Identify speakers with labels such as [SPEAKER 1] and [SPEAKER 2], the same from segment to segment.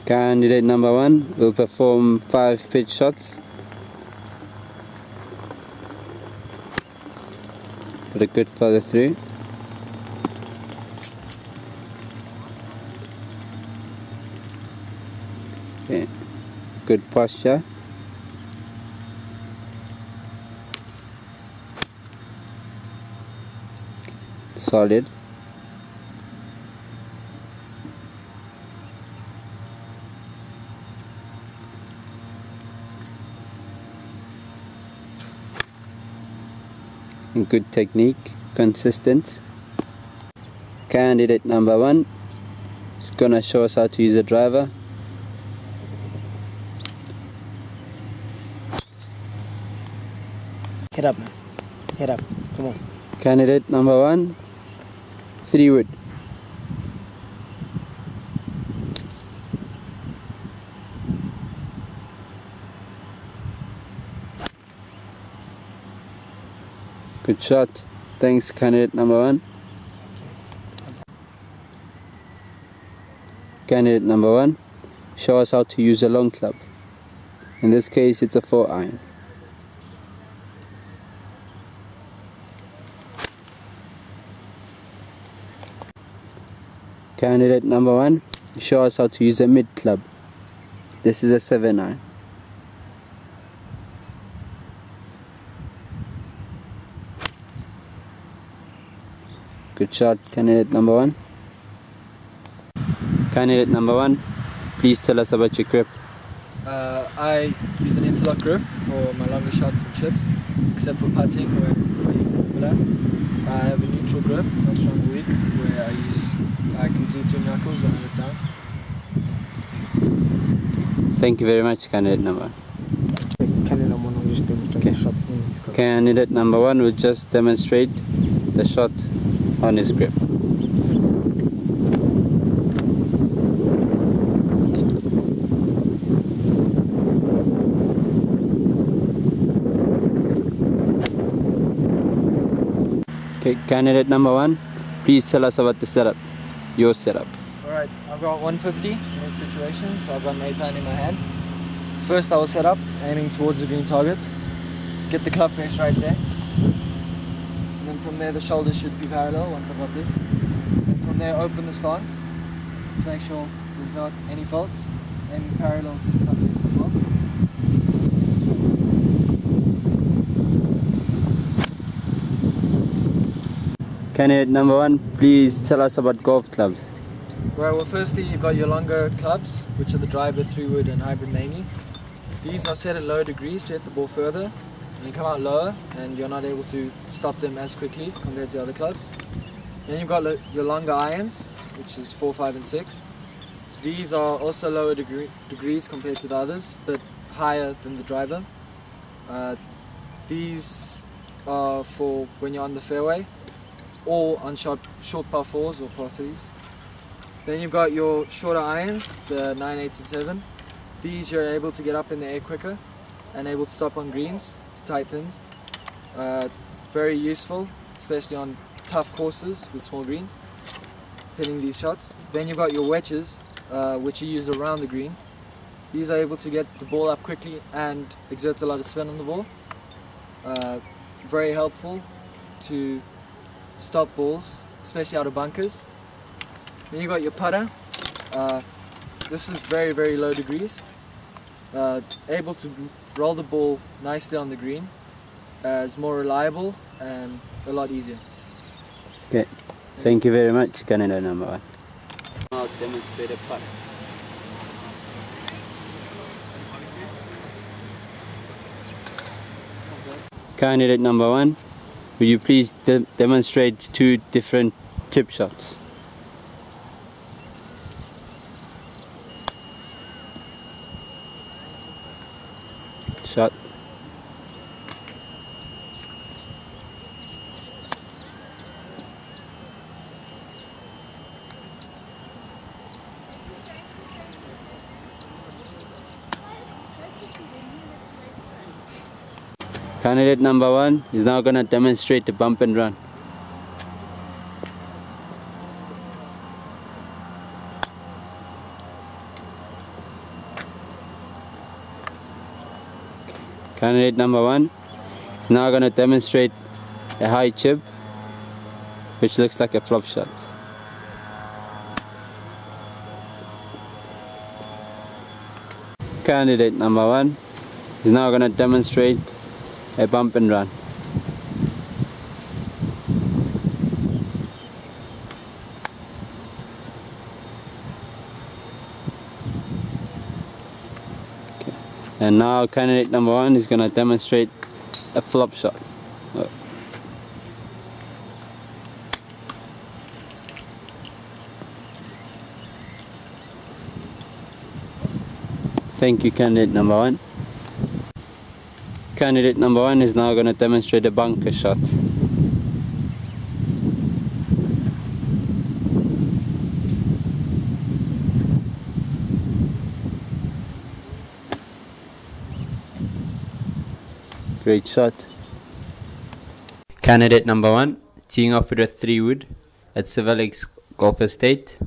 [SPEAKER 1] Candidate number 1 will perform 5 pitch shots. Put a good follow through. Okay. Good posture. Solid. Good technique, consistent. Candidate number 1 is gonna show us how to use a driver.
[SPEAKER 2] Head up, man. Head up. Come on.
[SPEAKER 1] Candidate number 1, 3 wood. Good shot. Thanks, candidate number 1. Candidate number 1, show us how to use a long club. In this case, it's a 4-iron. Candidate number 1, show us how to use a mid club. This is a 7-iron. Good shot, candidate number 1. Candidate number 1, please tell us about your grip.
[SPEAKER 3] I use an interlock grip for my longer shots and chips, except for putting where I use an overlap. I have a neutral grip, not strong or weak, where I can see 2 knuckles when I look down.
[SPEAKER 1] Thank you very much, candidate number 1.
[SPEAKER 2] Candidate number 1 will just demonstrate the shot in his grip.
[SPEAKER 1] Candidate number 1 will just demonstrate the shot on his grip. Okay, candidate number 1, please tell us about the setup, your setup.
[SPEAKER 3] Alright, I've got 150 in this situation, so I've got an 8-iron in my hand. First I will set up, aiming towards the green target. Get the club face right there. And then from there the shoulders should be parallel once I've got this. And from there open the stance to make sure there's not any faults. Aiming parallel to the club face as well.
[SPEAKER 1] Candidate number 1, please tell us about golf clubs.
[SPEAKER 3] Right, well firstly you've got your longer clubs, which are the driver, 3-wood and hybrid mainly. These are set at lower degrees to hit the ball further. And you come out lower and you're not able to stop them as quickly compared to other clubs. Then you've got your longer irons, which is 4, 5 and 6. These are also lower degrees compared to the others, but higher than the driver. These are for when you're on the fairway or on short par 4s or par 3s. Then you've got your shorter irons, the 9, 8 and 7. These you're able to get up in the air quicker and able to stop on greens to tight pins. Very useful, especially on tough courses with small greens, hitting these shots. Then you've got your wedges, which you use around the green. These are able to get the ball up quickly and exert a lot of spin on the ball. Very helpful to stop balls, especially out of bunkers. Then you've got your putter. This is very, very low degrees. Able to roll the ball nicely on the green. It's more reliable and a lot easier.
[SPEAKER 1] Okay, thank you very much, candidate number 1. I'll demonstrate a putt. Candidate number 1, will you please demonstrate 2 different chip shots? Shot. Candidate number 1 is now going to demonstrate the bump and run. Candidate number 1 is now going to demonstrate a high chip which looks like a flop shot. Candidate number 1 is now going to demonstrate a bump and run. Okay. And now candidate number 1 is going to demonstrate a flop shot. Thank you, candidate number 1. Candidate number 1 is now going to demonstrate a bunker shot. Great shot. Candidate number 1 teeing off with a 3-wood at Silver Lakes Golf Estate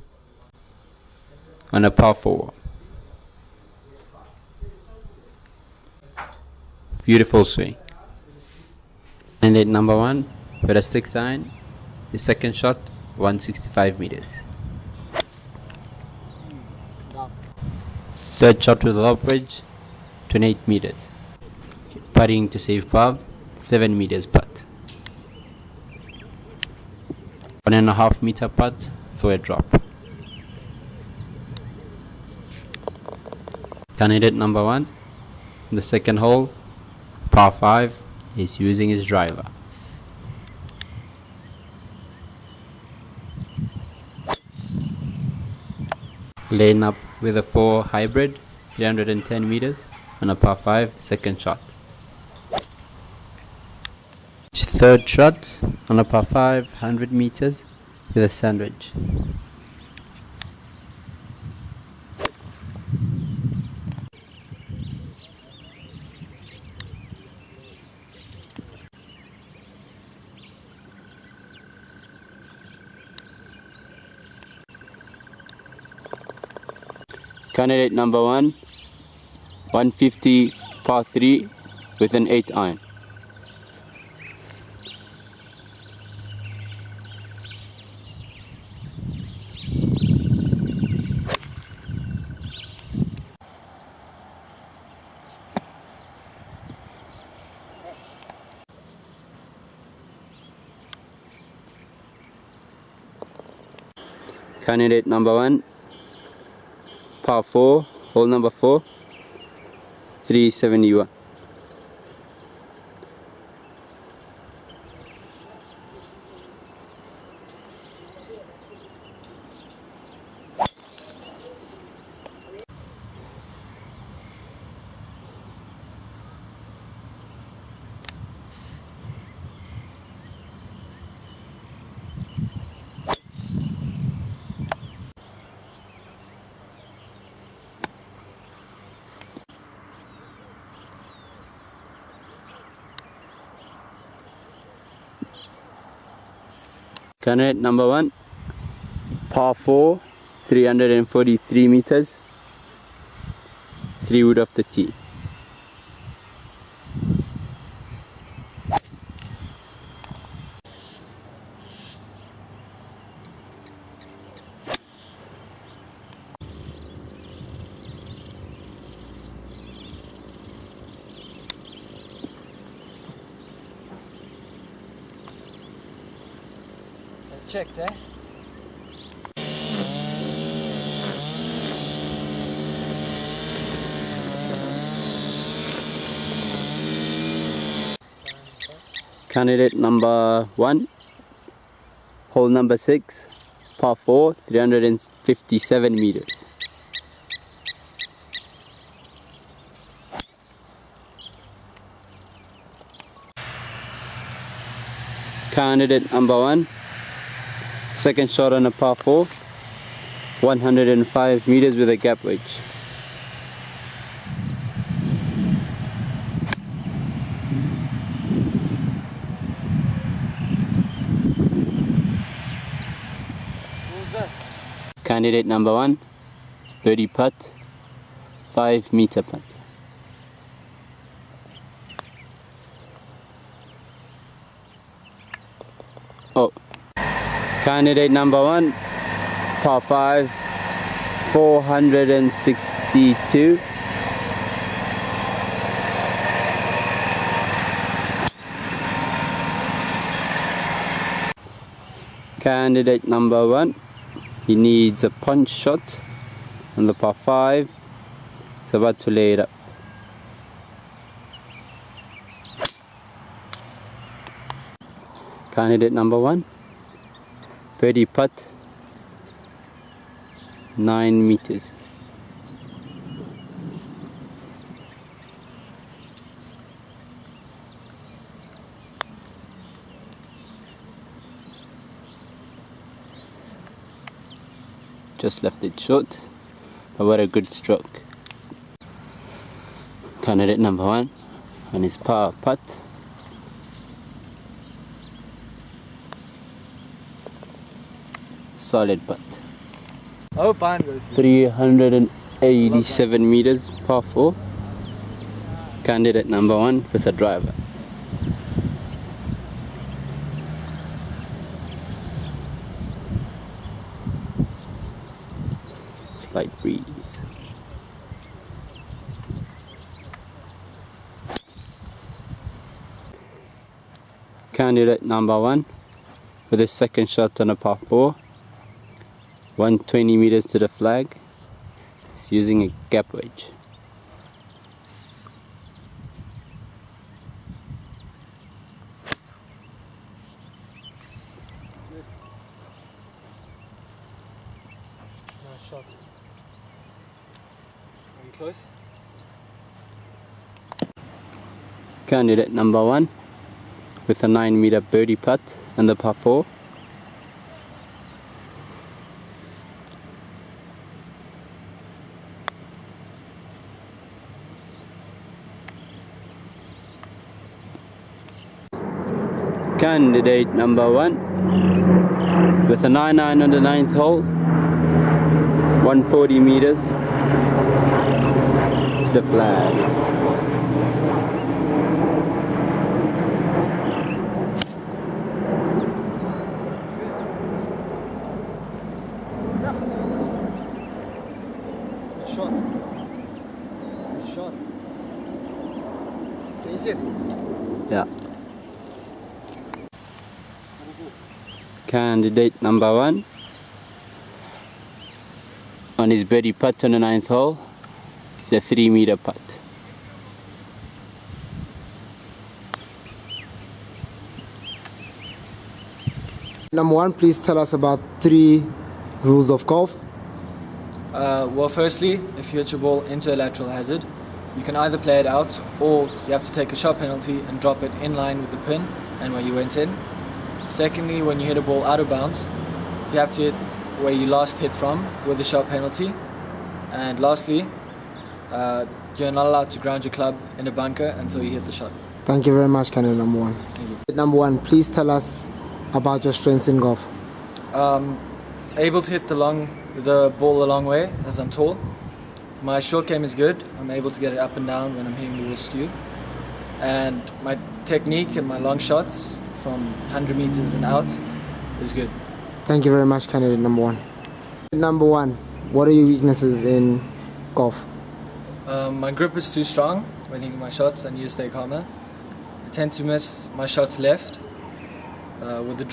[SPEAKER 1] on a par 4. Beautiful swing. Candidate number 1 with a 6-iron, his second shot 165 meters. Third shot with a lob wedge 28 meters. Putting to save par 7 meters putt. 1.5 meter putt for a drop. Candidate number 1 in the second hole, par 5, is using his driver. Laying up with a 4 hybrid 310 meters on a par 5 second shot. Third shot on a par 5 100 meters with a sandwich. Candidate number 1, 150 par 3 with an 8-iron. Candidate number 1, par 4, hole number 4, 371. Candidate number 1, par 4, 343 meters, 3-wood off the tee.
[SPEAKER 3] Checked, eh?
[SPEAKER 1] Candidate number 1, hole number 6, par 4, 357 meters. Candidate number 1, second shot on a par 4, 105 meters with a gap wedge. Candidate number 1, birdie putt, 5-meter putt. Oh, candidate number 1, par 5, 462. Candidate number 1, he needs a punch shot on the par 5. He's about to lay it up. Candidate number 1, birdie putt, 9 meters. Just left it short, but what a good stroke. Candidate number 1 on his par putt. Solid putt.
[SPEAKER 3] Oh, fine, goes
[SPEAKER 1] 387 meters, par 4. Candidate number 1 with a driver. Slight breeze. Candidate number 1 with his second shot on a par 4. 120 meters to the flag. He's using a gap wedge.
[SPEAKER 3] Nice shot. Are you close?
[SPEAKER 1] Candidate number 1 with a 9-meter birdie putt and the par 4. Candidate number 1 with a 9-iron on the 9th hole, 140 meters to the flag.
[SPEAKER 2] Shot. Shot. Can you see it?
[SPEAKER 1] Yeah. Candidate number 1 on his birdie putt on the 9th hole. It's a 3-meter putt.
[SPEAKER 2] Number 1, please tell us about 3 rules of golf.
[SPEAKER 3] Well, firstly, if you hit your ball into a lateral hazard, you can either play it out or you have to take a shot penalty and drop it in line with the pin and where you went in. Secondly, when you hit a ball out of bounds, you have to hit where you last hit from with a shot penalty. And lastly, you're not allowed to ground your club in a bunker until you hit the shot.
[SPEAKER 2] Thank you very much, candidate number 1. Number 1, please tell us about your strengths in golf.
[SPEAKER 3] Able to hit the ball the long way as I'm tall. My short game is good. I'm able to get it up and down when I'm hitting the ball skew. And my technique and my long shots from 100 meters and out is good.
[SPEAKER 2] Thank you very much, candidate number 1. Number 1, what are your weaknesses in golf?
[SPEAKER 3] My grip is too strong when hitting my shots. I need to stay calmer. I tend to miss my shots left with the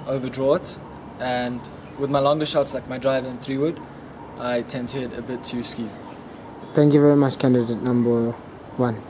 [SPEAKER 3] overdraw it, and with my longer shots like my drive and 3-wood, I tend to hit a bit too skew.
[SPEAKER 2] Thank you very much, candidate number 1.